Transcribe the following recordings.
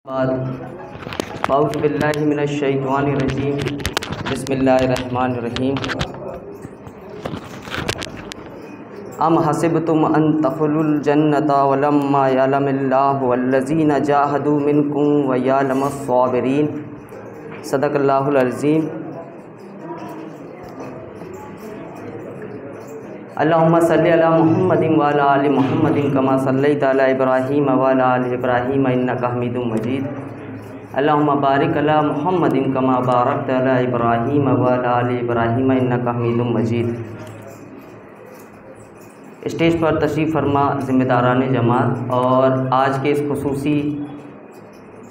औज़ु बिल्लाहि मिनश्शैतानिर्रजीम बिस्मिल्लाहिर्रहमानिर्रहीम। अम हसिबतुम अन तदखुलुल जन्नता वलम्मा यअलमिल्लाहु वल्लज़ीना जाहदू मिनकुम व यअलमस साबिरीन। सदक़ल्लाहुल अज़ीम। अल्लाहुम्मा सल्लि अला मुहम्मदिन व अला आलि मुहम्मदिन कमा सल्लैता अला इब्राहीम व अला आलि इब्राहीम इन्नका हमीदुम मजीद। अल्लाहुम्मा बारिक अला मुहम्मदिन कमा बारकता अला इब्राहीम व अला आलि इब्राहीम इन्नका हमीदुम मजीद। स्टेज पर तशरीफ़ फरमा ज़िम्मेदारान जमात और आज के इस खुसूसी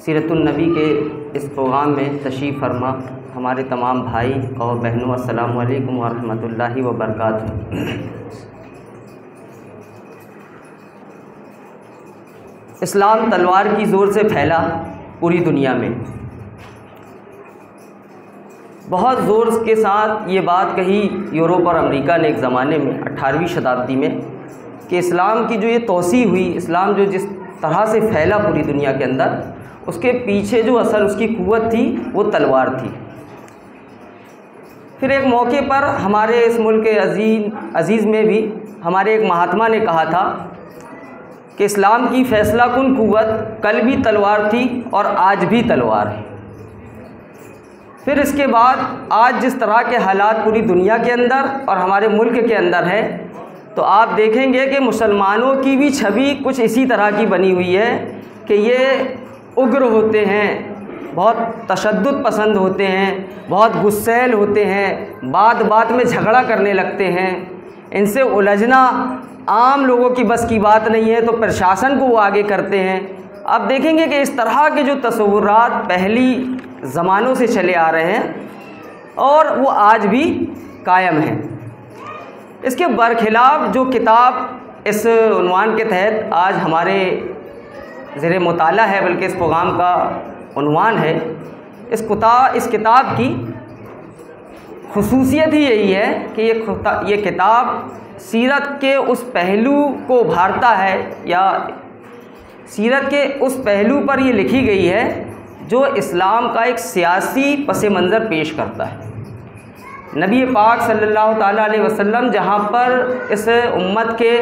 सीरतुन नबी के इस प्रोग्राम में तशरीफ़ फरमा हमारे तमाम भाई और बहनों, अस्सलामु अलैकुम व रहमतुल्लाहि व बरकातुहू। इस्लाम तलवार की ज़ोर से फैला पूरी दुनिया में। बहुत ज़ोर के साथ ये बात कही यूरोप और अमेरिका ने एक ज़माने में 18वीं शताब्दी में कि इस्लाम की जो ये तोसी हुई, इस्लाम जो जिस तरह से फैला पूरी दुनिया के अंदर, उसके पीछे जो असल उसकी क़ुव्वत थी वो तलवार थी। फिर एक मौके पर हमारे इस मुल्क के अज़ीज़ में भी हमारे एक महात्मा ने कहा था कि इस्लाम की फ़ैसला कुन क़ुव्वत कल भी तलवार थी और आज भी तलवार है। फिर इसके बाद आज जिस तरह के हालात पूरी दुनिया के अंदर और हमारे मुल्क के अंदर है, तो आप देखेंगे कि मुसलमानों की भी छवि कुछ इसी तरह की बनी हुई है कि ये उग्र होते हैं, बहुत तशद्दुद पसंद होते हैं, बहुत गुस्सैल होते हैं, बात बात में झगड़ा करने लगते हैं। इनसे उलझना आम लोगों की बस की बात नहीं है, तो प्रशासन को वो आगे करते हैं। आप देखेंगे कि इस तरह के जो तस्वुरात पहली ज़मानों से चले आ रहे हैं और वो आज भी कायम हैं। इसके बरखिलाफ़ जो किताब इस उन्वान के तहत आज हमारे ज़ेरे मुताला है, बल्कि इस प्रोग्राम का उन्वान है, इस किताब की खुसूसियत ही यही है कि ये किताब सीरत के उस पहलू को उभारता है, या सीरत के उस पहलू पर ये लिखी गई है जो इस्लाम का एक सियासी पस मंज़र पेश करता है। नबी पाक सल्लल्लाहु ताला अलैहि वसल्लम जहाँ पर इस उम्मत के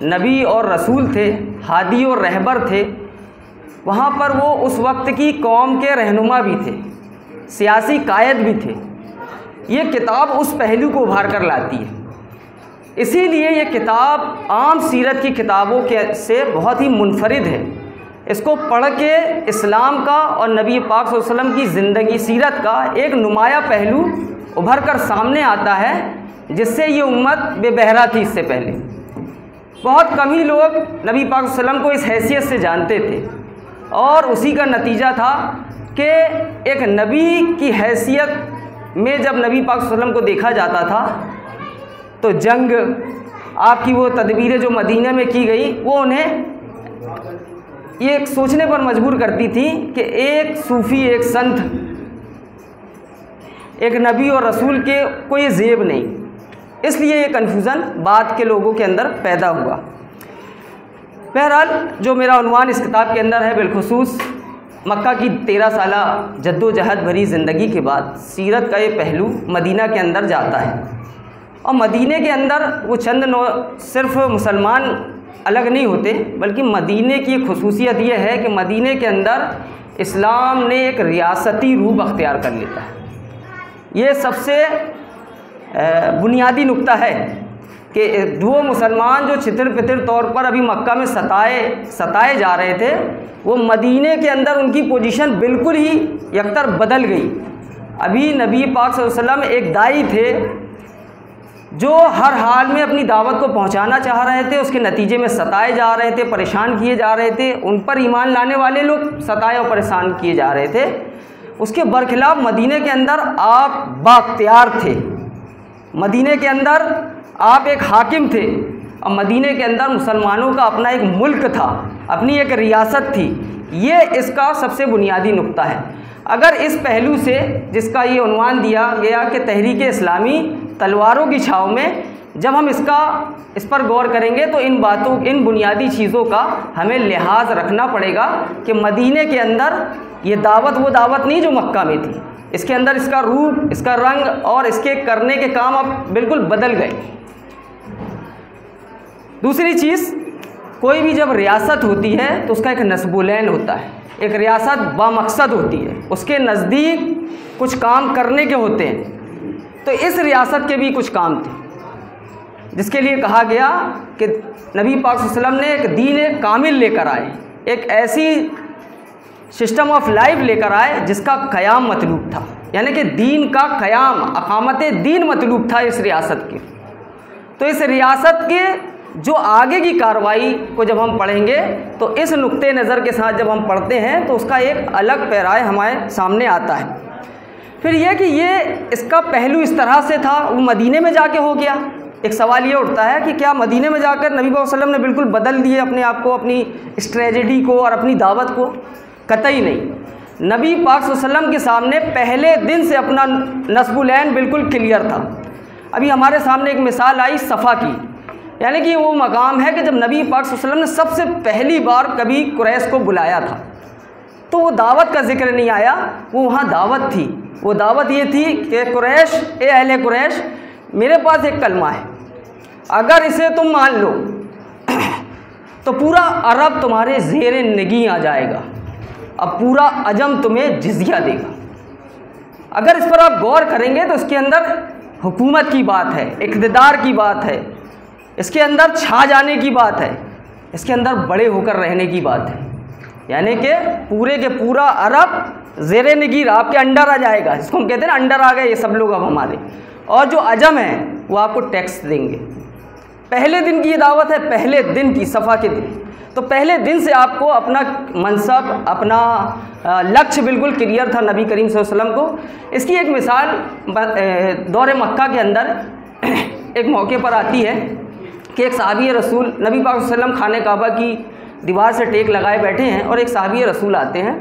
नबी और रसूल थे, हादी और रहबर थे, वहाँ पर वो उस वक्त की कौम के रहनुमा भी थे, सियासी कायद भी थे। ये किताब उस पहलू को उभार कर लाती है। इसीलिए ये किताब आम सीरत की किताबों के से बहुत ही मुनफरिद है। इसको पढ़ के इस्लाम का और नबी पाक सल्लल्लाहु अलैहि वसल्लम की ज़िंदगी सीरत का एक नुमाया पहलू उभर कर सामने आता है, जिससे ये उम्मत बेबहरा थी। इससे पहले बहुत कम ही लोग नबी पाक सल्लल्लाहु अलैहि वसल्लम को इस हैसियत से जानते थे, और उसी का नतीजा था कि एक नबी की हैसियत में जब नबी पाक सल्लल्लाहु अलैहि वसल्लम को देखा जाता था, तो जंग आपकी वो तदबीरें जो मदीना में की गई, वो उन्हें ये सोचने पर मजबूर करती थी कि एक सूफ़ी, एक संत, एक नबी और रसूल के कोई ज़ेब नहीं। इसलिए ये कन्फ्यूज़न बाद के लोगों के अंदर पैदा हुआ। बहरहाल जो मेरा उन्वान इस किताब के अंदर है, बिलखुसूस मक्का की 13 साला जद्दोजहद भरी ज़िंदगी के बाद सीरत का ये पहलू मदीना के अंदर जाता है। और मदीने के अंदर वो सिर्फ़ मुसलमान अलग नहीं होते, बल्कि मदीने की एक खुसूसियत ये है कि मदीने के अंदर इस्लाम ने एक रियासती रूप अख्तियार कर लेता है। ये सबसे बुनियादी नुक्ता है कि वो मुसलमान जो छितर पितर तौर पर अभी मक्का में सताए जा रहे थे, वो मदीने के अंदर उनकी पोजीशन बिल्कुल ही यकतर बदल गई। अभी नबी पाक सल्लल्लाहु अलैहि वसल्लम एक दाई थे जो हर हाल में अपनी दावत को पहुंचाना चाह रहे थे, उसके नतीजे में सताए जा रहे थे, परेशान किए जा रहे थे। उन पर ईमान लाने वाले लोग सताए और परेशान किए जा रहे थे। उसके बरखिलाफ़ मदीने के अंदर आप बाख्तियार थे, मदीने के अंदर आप एक हाकिम थे, और मदीने के अंदर मुसलमानों का अपना एक मुल्क था, अपनी एक रियासत थी। ये इसका सबसे बुनियादी नुक्ता है। अगर इस पहलू से, जिसका ये उन्वान दिया गया कि तहरीक इस्लामी तलवारों की छाँव में, जब हम इस पर गौर करेंगे तो इन बुनियादी चीज़ों का हमें लिहाज रखना पड़ेगा कि मदीने के अंदर ये दावत वो दावत नहीं जो मक्का में थी। इसके अंदर इसका रूप, इसका रंग और इसके करने के काम अब बिल्कुल बदल गए। दूसरी चीज़, कोई भी जब रियासत होती है तो उसका एक नस्बुलैन होता है, एक रियासत बामकसद होती है, उसके नज़दीक कुछ काम करने के होते हैं। तो इस रियासत के भी कुछ काम थे जिसके लिए कहा गया कि नबी पाक सल्लल्लाहु अलैहि वसल्लम ने एक दीन कामिल लेकर आए, एक ऐसी सिस्टम ऑफ लाइफ लेकर आए जिसका क़याम मतलूब था, यानी कि दीन का क़याम, अक़ामत दीन मतलूब था इस रियासत के। तो इस रियासत के जो आगे की कार्रवाई को जब हम पढ़ेंगे तो इस नुक्ते नज़र के साथ जब हम पढ़ते हैं तो उसका एक अलग पैराए हमारे सामने आता है। फिर यह कि ये इसका पहलू इस तरह से था, वो मदीने में जाके हो गया। एक सवाल ये उठता है कि क्या मदीने में जाकर नबी पाक सल्लल्लाहु अलैहि वसल्लम ने बिल्कुल बदल दिए अपने आप को, अपनी स्ट्रेटजी को और अपनी दावत को? कतई नहीं। नबी पाक सल्लल्लाहु अलैहि वसल्लम के सामने पहले दिन से अपना नस्बुलैन बिल्कुल क्लियर था। अभी हमारे सामने एक मिसाल आई सफ़ा की, यानी कि वो मकाम है कि जब नबी पाक सल्लल्लाहु अलैहि वसल्लम ने सबसे पहली बार कभी कुरैश को बुलाया था तो वो दावत का जिक्र नहीं आया, वो वहाँ दावत थी। वो दावत ये थी कि कुरैश, ए अहले कुरैश, मेरे पास एक कलमा है, अगर इसे तुम मान लो तो पूरा अरब तुम्हारे ज़ेरे निगी आ जाएगा, अब पूरा अजम तुम्हें जिज़िया देगा। अगर इस पर आप गौर करेंगे तो इसके अंदर हुकूमत की बात है, इक़्तिदार की बात है, इसके अंदर छा जाने की बात है, इसके अंदर बड़े होकर रहने की बात है, यानी कि पूरे के पूरा अरब ज़ेरे निगीर आपके अंडर आ जाएगा, जिसको हम कहते हैं ना अंडर आ गए ये सब लोग अब हमारे, और जो अजम है वो आपको टैक्स देंगे। पहले दिन की ये दावत है, पहले दिन की, सफ़ा के दिन। तो पहले दिन से आपको अपना मनसब, अपना लक्ष्य बिल्कुल क्लियर था नबी करीम सल्लल्लाहु अलैहि वसल्लम को। इसकी एक मिसाल दौरे मक्का के अंदर एक मौके पर आती है कि एक सहाबी रसूल नबी पाक सल्लल्लाहु अलैहि वसल्लम खाने काबा की दीवार से टेक लगाए बैठे हैं और एक सहाबी रसूल आते हैं।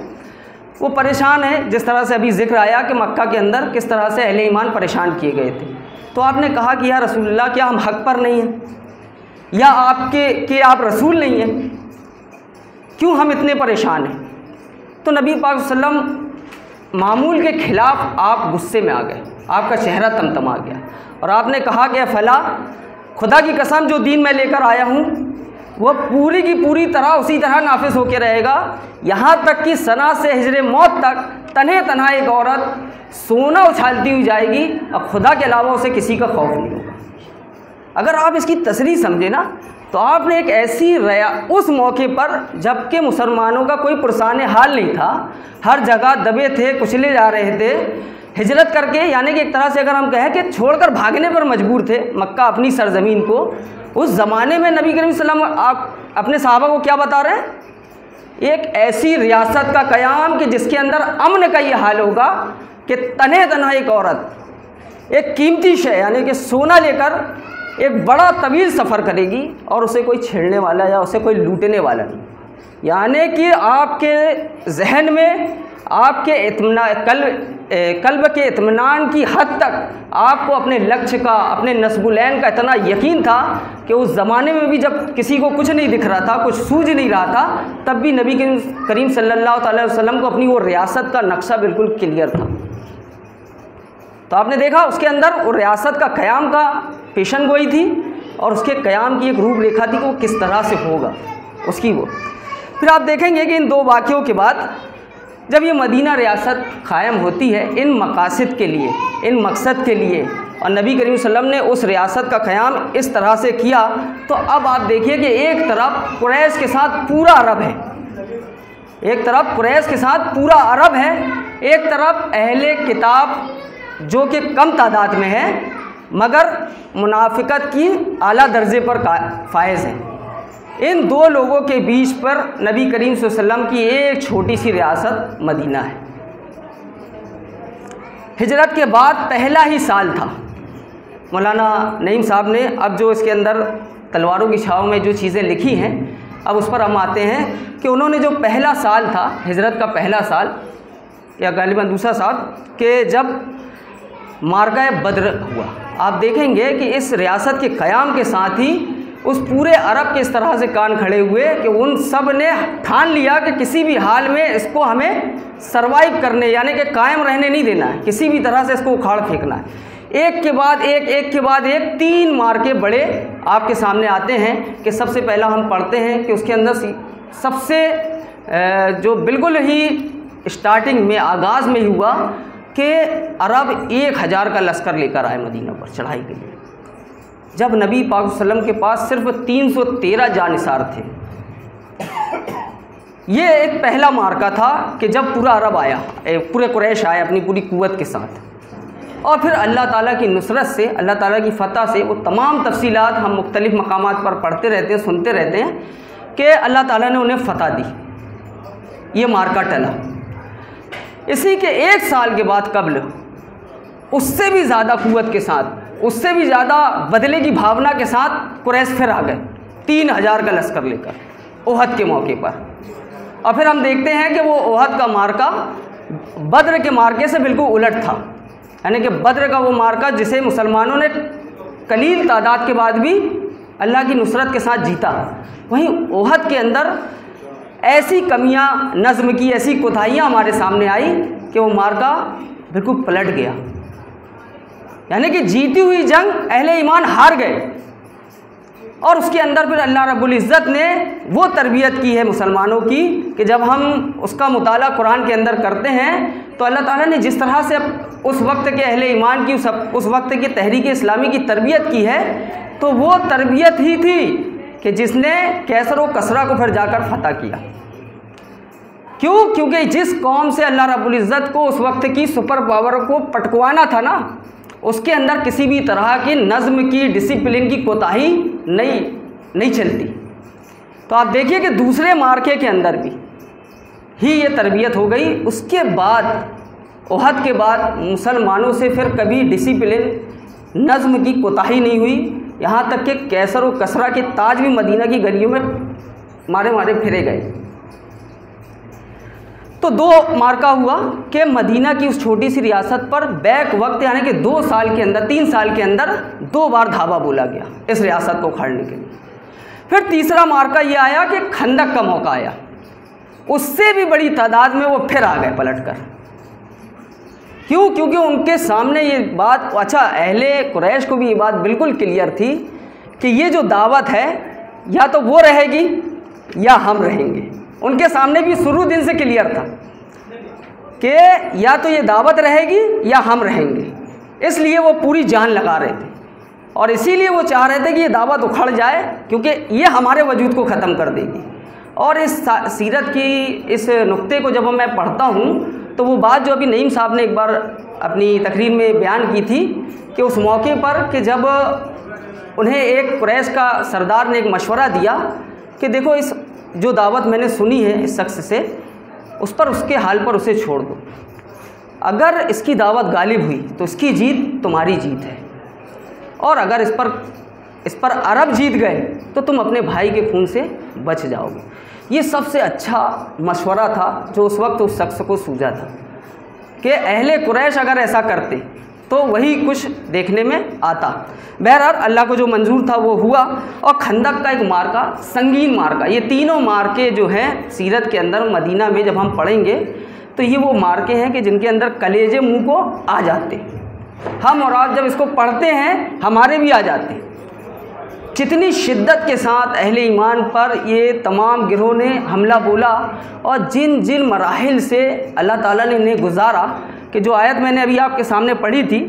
वो परेशान है, जिस तरह से अभी जिक्र आया कि मक्का के अंदर किस तरह से अहले ईमान परेशान किए गए थे। तो आपने कहा कि या रसूलुल्लाह, क्या हम हक़ पर नहीं हैं, या आप रसूल नहीं हैं, क्यों हम इतने परेशान हैं? तो नबी पाक सल्लल्लाहु अलैहि वसल्लम मामूल के ख़िलाफ़ आप गुस्से में आ गए, आपका चेहरा तमतमा गया और आपने कहा कि फला, खुदा की कसम जो दीन मैं लेकर आया हूँ वो पूरी की पूरी तरह उसी तरह नाफिज होकर रहेगा, यहाँ तक कि सना से हिजरे मौत तक तन्हे तन्हा एक औरत सोना उछालती हुई जाएगी और खुदा के अलावा उसे किसी का खौफ नहीं होगा। अगर आप इसकी तसरीह समझे ना तो आपने एक ऐसी रया उस मौके पर, जबकि मुसलमानों का कोई पुरसान हाल नहीं था, हर जगह दबे थे, कुचले जा रहे थे, हिजरत करके, यानी कि एक तरह से अगर हम कहें कि छोड़कर भागने पर मजबूर थे मक्का अपनी सरजमीन को। उस ज़माने में नबी करीम सल्लल्लाहु अलैहि वसल्लम आप अपने सहाबा को क्या बता रहे हैं? एक ऐसी रियासत का क़याम कि जिसके अंदर अमन का ये हाल होगा कि तन्हे तन्हा एक औरत एक कीमती शय यानी कि सोना लेकर एक बड़ा तवील सफ़र करेगी और उसे कोई छेड़ने वाला या उसे कोई लूटने वाला नहीं। यानी कि आपके जहन में, आपके कल्ब के इत्मीनान की हद तक आपको अपने लक्ष्य का, अपने नस्बुलैन का इतना यकीन था कि उस ज़माने में भी जब किसी को कुछ नहीं दिख रहा था, कुछ सूझ नहीं रहा था, तब भी नबी करीम सल्लल्लाहु अलैहि वसल्लम को अपनी वो रियासत का नक्शा बिल्कुल क्लियर था। तो आपने देखा उसके अंदर वो रियासत का क़याम का पेशन गोई थी और उसके क़याम की एक रूपरेखा थी कि वो किस तरह से होगा उसकी वो। फिर आप देखेंगे कि इन दो वाक़यों के बाद जब ये मदीना रियासत क़ायम होती है इन मकासद के लिए, इन मकसद के लिए, और नबी करीम सल्लल्लाहु अलैहि वसल्लम ने उस रियासत का क़याम इस तरह से किया, तो अब आप देखिए कि एक तरफ कुरैश के साथ पूरा अरब है, एक तरफ कुरैश के साथ पूरा अरब है, एक तरफ अहले किताब जो कि कम तादाद में है मगर मुनाफिकत की आला दर्जे पर फायज़ हैं। इन दो लोगों के बीच पर नबी करीम सल्लल्लाहु अलैहि वसल्लम की एक छोटी सी रियासत मदीना है। हिजरत के बाद पहला ही साल था। मौलाना नईम साहब ने अब जो इसके अंदर तलवारों की छाव में जो चीज़ें लिखी हैं, अब उस पर हम आते हैं कि उन्होंने जो पहला साल था, हिजरत का पहला साल या गालिबन दूसरा साल, कि जब मारका बद्र हुआ, आप देखेंगे कि इस रियासत के क़याम के साथ ही उस पूरे अरब के इस तरह से कान खड़े हुए कि उन सब ने ठान लिया कि किसी भी हाल में इसको हमें सरवाइव करने यानी कि कायम रहने नहीं देना है, किसी भी तरह से इसको उखाड़ फेंकना है। एक के बाद एक 3 मार्के बड़े आपके सामने आते हैं कि सबसे पहला हम पढ़ते हैं कि उसके अंदर सबसे जो बिल्कुल ही स्टार्टिंग में आगाज़ में ही हुआ कि अरब 1000 का लश्कर लेकर आए मदीना पर चढ़ाई के लिए, जब नबी पाक सल्लम के पास सिर्फ 313 जानिसार थे। ये एक पहला मार्का था कि जब पूरा अरब आया, पूरे कुरैश आए अपनी पूरी कुव्वत के साथ, और फिर अल्लाह ताला की नुसरत से, अल्लाह ताला की फ़तह से वो तमाम तफसीलात हम मुख्तलिफ़ मकामात पर पढ़ते रहते हैं, सुनते रहते हैं कि अल्लाह ताला ने उन्हें फ़तह दी। ये मार्का टला। इसी के 1 साल के बाद कब्ल उससे भी ज़्यादा कुव्वत के साथ, उससे भी ज़्यादा बदले की भावना के साथ कुरैश फिर आ गए 3000 का लश्कर लेकर ओहद के मौके पर। और फिर हम देखते हैं कि वो ओहद का मार्का बद्र के मार्के से बिल्कुल उलट था, यानी कि बद्र का वो मार्का जिसे मुसलमानों ने कलील तादाद के बाद भी अल्लाह की नुसरत के साथ जीता, वहीं ओहद के अंदर ऐसी कमियां नज़्म की, ऐसी कोताहियां हमारे सामने आई कि वो मार्का बिल्कुल पलट गया, यानी कि जीती हुई जंग अहले ईमान हार गए। और उसके अंदर फिर अल्लाह रब्बुल इज़्ज़त ने वो तरबियत की है मुसलमानों की कि जब हम उसका मुताला कुरान के अंदर करते हैं तो अल्लाह ताला ने जिस तरह से उस वक्त के अहले ईमान की, उस वक्त के तहरीक इस्लामी की तरबियत की है, तो वो तरबियत ही थी कि जिसने कैसर व कसरा को फिर जाकर फ़तह किया। क्यों? क्योंकि जिस कौम से अल्लाह रब्बुल इज़्ज़त को उस वक्त की सुपर पावर को पटकवाना था ना, उसके अंदर किसी भी तरह की नज़्म की, डिसिप्लिन की कोताही नहीं चलती। तो आप देखिए कि दूसरे मार्के के अंदर भी ही ये तरबियत हो गई। उसके बाद ओहद के बाद मुसलमानों से फिर कभी डिसिप्लिन, नज़्म की कोताही नहीं हुई, यहाँ तक कि कैसर व कसरा के ताज भी मदीना की गलियों में मारे फिरे गए। तो 2 मार्का हुआ कि मदीना की उस छोटी सी रियासत पर बैक वक्त यानी कि 2 साल के अंदर, 3 साल के अंदर 2 बार धावा बोला गया इस रियासत को उखाड़ने के लिए। फिर तीसरा मार्का ये आया कि खंदक का मौका आया, उससे भी बड़ी तादाद में वो फिर आ गए पलट कर। क्यों? क्योंकि उनके सामने ये बात, अच्छा अहले कुरैश को भी ये बात बिल्कुल क्लियर थी कि ये जो दावत है या तो वो रहेगी या हम रहेंगे। उनके सामने भी शुरू दिन से क्लियर था कि या तो ये दावत रहेगी या हम रहेंगे, इसलिए वो पूरी जान लगा रहे थे और इसीलिए वो चाह रहे थे कि ये दावत उखड़ जाए, क्योंकि ये हमारे वजूद को ख़त्म कर देगी। और इस सीरत की इस नुक्ते को जब मैं पढ़ता हूँ तो वो बात जो अभी नईम साहब ने एक बार अपनी तकरीर में बयान की थी कि उस मौके पर कि जब उन्हें एक कुरैश का सरदार ने एक मशवरा दिया कि देखो इस जो दावत मैंने सुनी है इस शख्स से, उस पर उसके हाल पर उसे छोड़ दो, अगर इसकी दावत गालिब हुई तो इसकी जीत तुम्हारी जीत है, और अगर इस पर अरब जीत गए तो तुम अपने भाई के खून से बच जाओगे। ये सबसे अच्छा मशवरा था जो उस वक्त उस शख्स को सूझा था कि अहले कुरैश अगर ऐसा करते तो वही कुछ देखने में आता। बहरहाल अल्लाह को जो मंजूर था वो हुआ, और खंदक का एक मार्का, संगीन मार्का, ये तीनों मार्के जो हैं सीरत के अंदर मदीना में जब हम पढ़ेंगे तो ये वो मार्के हैं कि जिनके अंदर कलेजे मुंह को आ जाते, हम और आप जब इसको पढ़ते हैं हमारे भी आ जाते हैं। जितनी शिद्दत के साथ अहले ईमान पर ये तमाम गिरोह ने हमला बोला और जिन जिन मराहिल से अल्लाह ताला ने इन्हें गुजारा, कि जो आयत मैंने अभी आपके सामने पढ़ी थी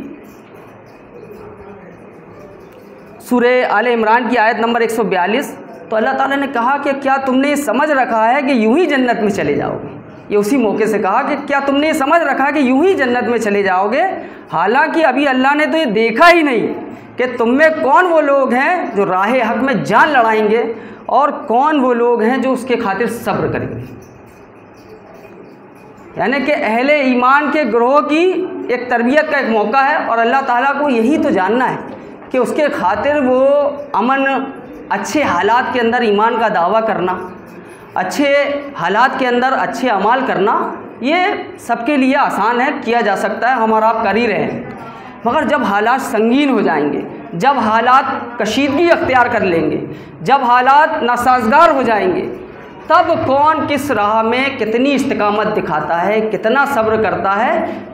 सूरे आले इमरान की आयत नंबर 142, तो अल्लाह ताला ने कहा कि क्या तुमने समझ रखा है कि यूं ही जन्नत में चले जाओगे। ये उसी मौके से कहा कि क्या तुमने समझ रखा कि यूं ही जन्नत में चले जाओगे, हालांकि अभी अल्लाह ने तो ये देखा ही नहीं कि तुम में कौन वो लोग हैं जो राह हक में जान लड़ाएंगे और कौन वो लोग हैं जो उसके खातिर सब्र करेंगे। यानी कि अहले ईमान के ग्रोह की एक तरबियत का एक मौका है, और अल्लाह ताला को यही तो जानना है कि उसके खातिर वो अमन, अच्छे हालात के अंदर ईमान का दावा करना, अच्छे हालात के अंदर अच्छे अमाल करना, ये सबके लिए आसान है, किया जा सकता है, हम और आप कर ही रहे हैं। मगर जब हालात संगीन हो जाएंगे, जब हालात कशीदगी अख्तियार कर लेंगे, जब हालात नासाजगार हो जाएंगे, तब कौन किस राह में कितनी इस्तिकामत दिखाता है, कितना सब्र करता है,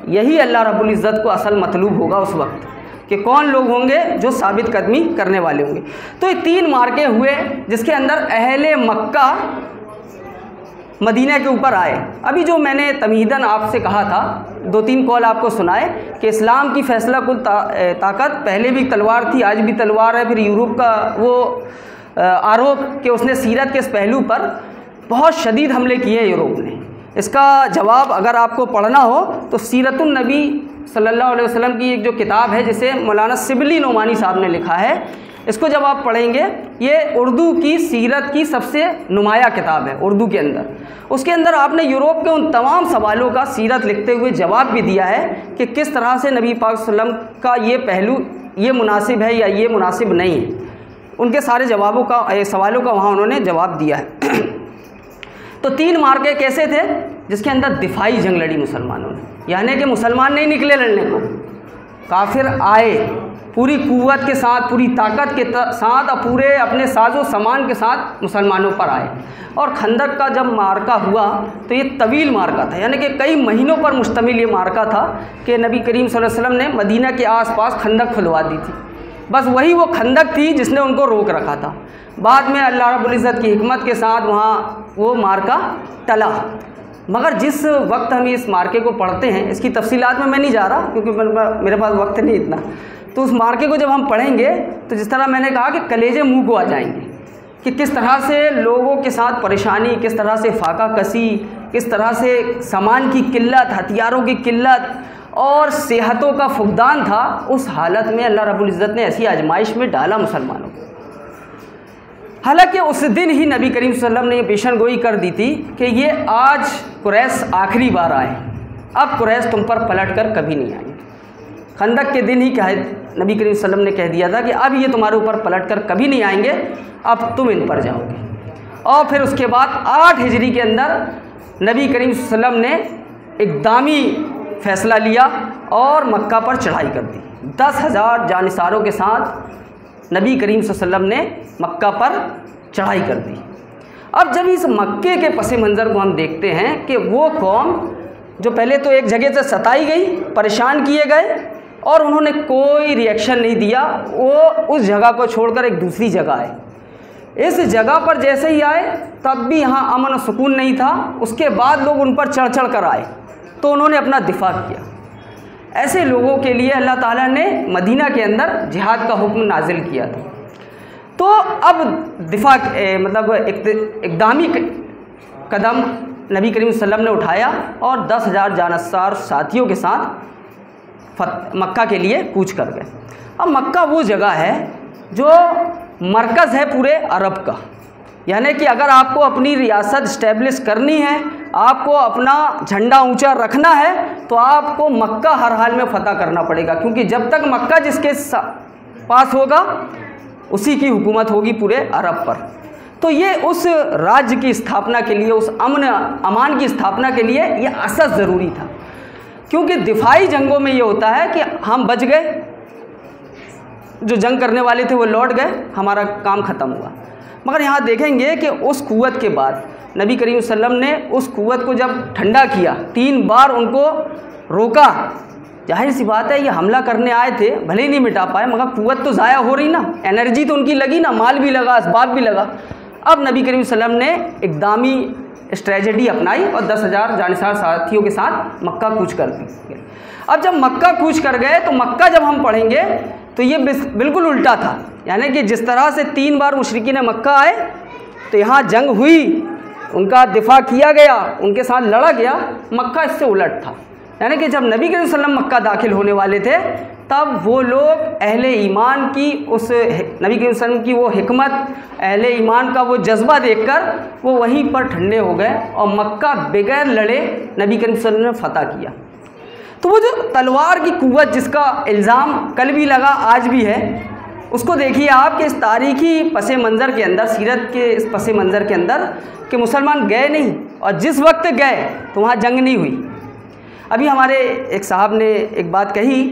यही अल्लाह रब्बुल इज़्ज़त को असल मतलूब होगा उस वक्त कि कौन लोग होंगे जो साबित कदमी करने वाले होंगे। तो ये 3 मार्के हुए जिसके अंदर अहले मक्का मदीना के ऊपर आए। अभी जो मैंने तमहीदन आपसे कहा था, 2-3 कॉल आपको सुनाए कि इस्लाम की फ़ैसला कुल ताकत पहले भी तलवार थी, आज भी तलवार है। फिर यूरोप का वो आरोप कि उसने सीरत के इस पहलू पर बहुत शदीद हमले किए यूरोप ने। इसका जवाब अगर आपको पढ़ना हो तो सीरतुन नबी सल्लल्लाहु अलैहि वसल्लम की एक जो किताब है जिसे मौलाना सिबली नोमानी साहब ने लिखा है, इसको जब आप पढ़ेंगे, ये उर्दू की सीरत की सबसे नुमाया किताब है उर्दू के अंदर। उसके अंदर आपने यूरोप के उन तमाम सवालों का सीरत लिखते हुए जवाब भी दिया है कि किस तरह से नबी पाक सल्लल्लाहु अलैहि वसल्लम का ये पहलू ये मुनासिब है या ये मुनासिब नहीं है। उनके सारे जवाबों का सवालों का वहाँ उन्होंने जवाब दिया है। तो 3 मार्के कैसे थे जिसके अंदर दिफाई जंग लड़ी मुसलमानों ने, यानी कि मुसलमान नहीं निकले लड़ने को, काफिर आए पूरी कुव्वत के साथ, पूरी ताकत के साथ और पूरे अपने साजो सामान के साथ मुसलमानों पर आए। और खंदक का जब मार्का हुआ तो ये तवील मार्का था, यानी कि कई महीनों पर मुश्तमिल ये मार्का था कि नबी करीम सल्लल्लाहु अलैहि वसल्लम ने मदीना के आसपास खंदक खुलवा दी थी। बस वही वो खंदक थी जिसने उनको रोक रखा था। बाद में अल्लाह रब्बुल इज़्ज़त की हिकमत के साथ वहाँ वो मार्का टला। मगर जिस वक्त हम इस मार्के को पढ़ते हैं, इसकी तफसीलात में मैं नहीं जा रहा क्योंकि मेरे पास वक्त नहीं इतना, तो उस मार्के को जब हम पढ़ेंगे तो जिस तरह मैंने कहा कि कलेजे मुंह को आ जाएंगे कि किस तरह से लोगों के साथ परेशानी, किस तरह से फाका कसी, किस तरह से सामान की किल्लत, हथियारों की किल्लत और सेहतों का फुकदान था। उस हालत में अल्लाह रब्बुल इज़्ज़त ने ऐसी आजमाइश में डाला मुसलमानों को। हालांकि उस दिन ही नबी करीम सल्लल्लाहु अलैहि वसल्लम ने ये पेशन गोई कर दी थी कि ये आज कुरैश आखिरी बार आए, अब कुरैश तुम पर पलट कर कभी नहीं आएंगे। खंदक के दिन ही नबी करीम सल्लल्लाहु अलैहि वसल्लम ने कह दिया था कि अब ये तुम्हारे ऊपर पलट कर कभी नहीं आएंगे, अब तुम इन पर जाओगे। और फिर उसके बाद 8 हिजरी के अंदर नबी करीम सल्लल्लाहु अलैहि वसल्लम ने इक़दामी फ़ैसला लिया और मक्का पर चढ़ाई कर दी। 10,000 जानिसारों के साथ नबी करीम सल्लल्लाहु अलैहि वसल्लम ने मक्का पर चढ़ाई कर दी। अब जब इस मक्के के पस मंज़र को हम देखते हैं कि वो कौम जो पहले तो एक जगह से सताई गई, परेशान किए गए और उन्होंने कोई रिएक्शन नहीं दिया, वो उस जगह को छोड़कर एक दूसरी जगह आए। इस जगह पर जैसे ही आए तब भी यहाँ अमन और सुकून नहीं था, उसके बाद लोग उन पर चढ़ चढ़ कर आए तो उन्होंने अपना दिफा किया। ऐसे लोगों के लिए अल्लाह ताला ने मदीना के अंदर जिहाद का हुक्म नाजिल किया था। तो अब दिफा मतलब इक़दामी कदम नबी करीम सल्लल्लाहु अलैहि वसल्लम ने उठाया और 10,000 जानसार साथियों के साथ मक्का के लिए कूच कर गए। अब मक्का वो जगह है जो मरकज़ है पूरे अरब का, यानी कि अगर आपको अपनी रियासत इस्टेब्लिश करनी है, आपको अपना झंडा ऊंचा रखना है तो आपको मक्का हर हाल में फ़तह करना पड़ेगा, क्योंकि जब तक मक्का जिसके पास होगा उसी की हुकूमत होगी पूरे अरब पर। तो ये उस राज्य की स्थापना के लिए, उस अमान की स्थापना के लिए ये असद ज़रूरी था, क्योंकि दिफाई जंगों में ये होता है कि हम बच गए, जो जंग करने वाले थे वो लौट गए, हमारा काम ख़त्म हुआ। मगर यहाँ देखेंगे कि उस कुव्वत के बाद नबी करीम सल्लल्लाहु अलैहि वसल्लम ने उस कुव्वत को जब ठंडा किया, 3 बार उनको रोका। जाहिर सी बात है ये हमला करने आए थे, भले ही नहीं मिटा पाए, मगर कुव्वत तो ज़ाया हो रही ना, एनर्जी तो उनकी लगी ना, माल भी लगा, असबाब भी लगा। अब नबी करीम सल्लल्लाहु अलैहि वसल्लम ने इक़दामी स्ट्रेटजी अपनाई और 10,000 जानिसार साथियों के साथ मक्का कूच कर दी। अब जब मक्का कूच कर गए तो मक्का जब हम पढ़ेंगे तो ये बिल्कुल उल्टा था, यानी कि जिस तरह से 3 बार मुशरिकीन मक्का आए तो यहाँ जंग हुई, उनका दिफा किया गया, उनके साथ लड़ा गया। मक्का इससे उलट था, यानी कि जब नबी करीम सल्लल्लाहु अलैहि वसल्लम मक्का दाखिल होने वाले थे तब वो लोग अहले ईमान की उस नबी करीम सल्लल्लाहु अलैहि वसल्लम की वो हिकमत, अहले ईमान का वो जज्बा देखकर वो वहीं पर ठंडे हो गए और मक्का बगैर लड़े नबी करीम सल्लल्लाहु अलैहि वसल्लम ने फ़तह किया। तो वो जो तलवार की कुव्वत जिसका इल्ज़ाम कल भी लगा आज भी है, उसको देखिए आप कि इस तारीख़ी पस मंज़र के अंदर, सीरत के इस पस मंज़र के अंदर कि मुसलमान गए नहीं, और जिस वक्त गए तो वहाँ जंग नहीं हुई। अभी हमारे एक साहब ने एक बात कही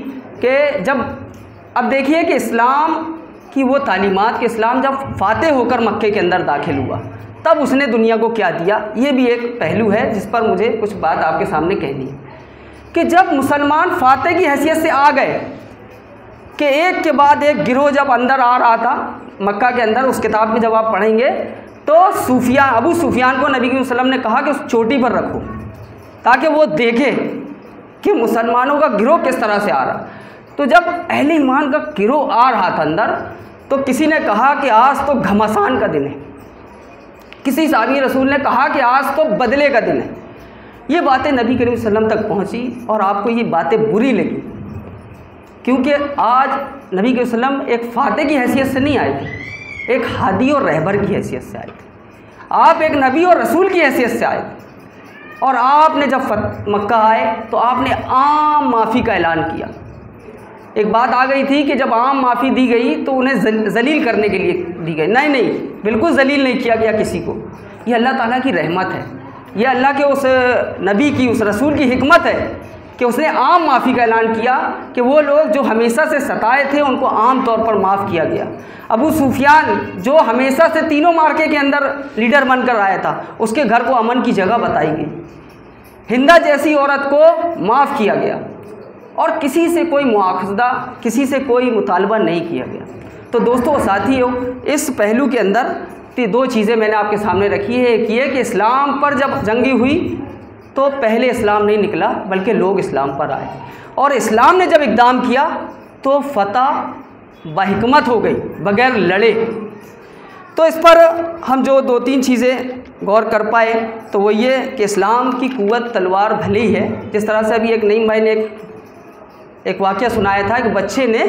कि जब अब देखिए कि इस्लाम की वो तालीमात कि इस्लाम जब फातेह होकर मक्के के अंदर दाखिल हुआ तब उसने दुनिया को क्या दिया, ये भी एक पहलू है जिस पर मुझे कुछ बात आपके सामने कहनी है कि जब मुसलमान फातेह की हैसियत से आ गए कि एक के बाद एक गिरोह जब अंदर आ रहा था मक्का के अंदर, उस किताब में जब आप पढ़ेंगे तो अबू सुफियान को नबी के वसल्लम ने कहा कि उस चोटी पर रखो ताकि वो देखे कि मुसलमानों का गिरोह किस तरह से आ रहा। तो जब अहले ईमान का गिरोह आ रहा था अंदर तो किसी ने कहा कि आज तो घमासान का दिन है, किसी साहबी रसूल ने कहा कि आज तो बदले का दिन है। ये बातें नबी करीम सल्लल्लाहु अलैहि वसल्लम तक पहुँची और आपको ये बातें बुरी लगी, क्योंकि आज नबी करीम सल्लल्लाहु अलैहि वसल्लम एक फातेह की हैसियत से नहीं आए थे, एक हादी और रहबर की हैसियत से आए थे। आप एक नबी और रसूल की हैसियत से आए थे और आपने जब मक्का आए तो आपने आम माफ़ी का ऐलान किया। एक बात आ गई थी कि जब आम माफ़ी दी गई तो उन्हें जलील करने के लिए दी गई। नहीं, बिल्कुल जलील नहीं किया गया किसी को। ये अल्लाह ताला की रहमत है, ये अल्लाह के उस नबी की, उस रसूल की हिकमत है कि उसने आम माफ़ी का ऐलान किया कि वो लोग जो हमेशा से सताए थे उनको आम तौर पर माफ़ किया गया। अबू सुफियान जो हमेशा से तीनों मार्के के अंदर लीडर बनकर आया था, उसके घर को अमन की जगह बताई गई। हिंदा जैसी औरत को माफ़ किया गया और किसी से कोई मुआखज़ा, किसी से कोई मुतालबा नहीं किया गया। तो दोस्तों साथियों, इस पहलू के अंदर दो चीज़ें मैंने आपके सामने रखी है। एक ये कि इस्लाम पर जब जंगी हुई तो पहले इस्लाम नहीं निकला बल्कि लोग इस्लाम पर आए, और इस्लाम ने जब इक़दाम किया तो फ़तह बहिकमत हो गई, बग़ैर लड़े। तो इस पर हम जो 2-3 चीज़ें गौर कर पाए तो वो ये कि इस्लाम की क़ुव्वत तलवार भले ही है। जिस तरह से अभी एक नईम भाई ने एक वाक़या सुनाया था कि बच्चे ने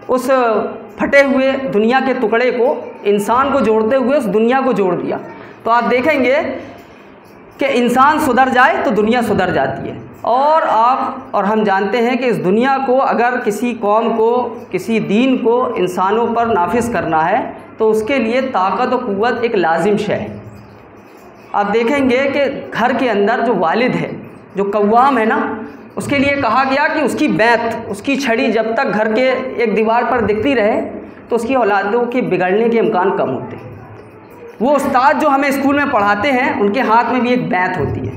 उस फटे हुए दुनिया के टुकड़े को इंसान को जोड़ते हुए उस दुनिया को जोड़ दिया। तो आप देखेंगे कि इंसान सुधर जाए तो दुनिया सुधर जाती है। और हम जानते हैं कि इस दुनिया को अगर किसी कौम को, किसी दीन को इंसानों पर नाफिज करना है तो उसके लिए ताकत और क़ुव्वत एक लाजिम शय है। आप देखेंगे कि घर के अंदर जो वालिद है, जो कव्वाम है ना, उसके लिए कहा गया कि उसकी बैत, उसकी छड़ी जब तक घर के एक दीवार पर दिखती रहे तो उसकी औलादों के बिगड़ने के इम्कान कम होते हैं। वो उस्ताद जो हमें स्कूल में पढ़ाते हैं उनके हाथ में भी एक बैत होती है,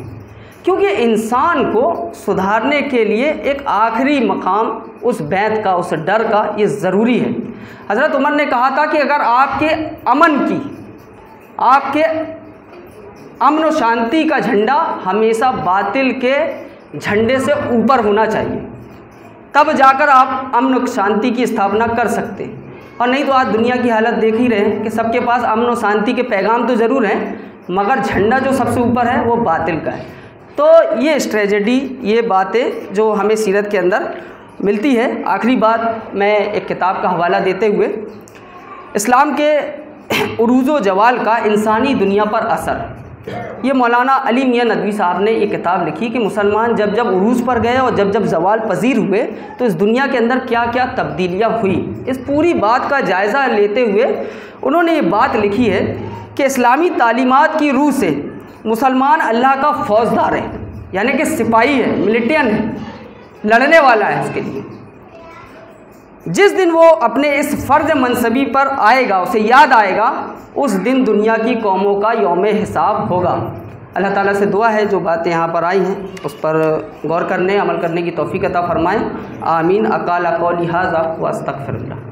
क्योंकि इंसान को सुधारने के लिए एक आखिरी मकाम उस बैत का, उस डर का, ये ज़रूरी है। हज़रत उमर ने कहा था कि अगर आपके अमन और शांति का झंडा हमेशा बातिल के झंडे से ऊपर होना चाहिए, तब जाकर आप अमन और शांति की स्थापना कर सकते हैं। और नहीं तो आज दुनिया की हालत देख ही रहे हैं कि सबके पास अमन और शांति के पैगाम तो ज़रूर हैं, मगर झंडा जो सबसे ऊपर है वो बातिल का है। तो ये स्ट्रेटजी, ये बातें जो हमें सीरत के अंदर मिलती है। आखिरी बात मैं एक किताब का हवाला देते हुए, इस्लाम के उरूज व जवाल का इंसानी दुनिया पर असर, ये मौलाना अली मियाँ नदवी साहब ने ये किताब लिखी कि मुसलमान जब जब उरूज पर गए और जब जब जवाल पजीर हुए तो इस दुनिया के अंदर क्या क्या तब्दीलियाँ हुई। इस पूरी बात का जायज़ा लेते हुए उन्होंने ये बात लिखी है कि इस्लामी तालीमात की रूह से मुसलमान अल्लाह का फौजदार है, यानी कि सिपाही है, मिलिटेंट है, लड़ने वाला है। उसके लिए जिस दिन वो अपने इस फ़र्ज मनसबी पर आएगा, उसे याद आएगा, उस दिन दुनिया की कौमों का यौम हिसाब होगा। अल्लाह ताला से दुआ है जो बातें यहाँ पर आई हैं उस पर गौर करने, अमल करने की तौफ़ीक़ अता फ़रमाएँ। आमीन। अक़ाल क़ौली हाज़ा व अस्तग़फ़िरुल्लाह।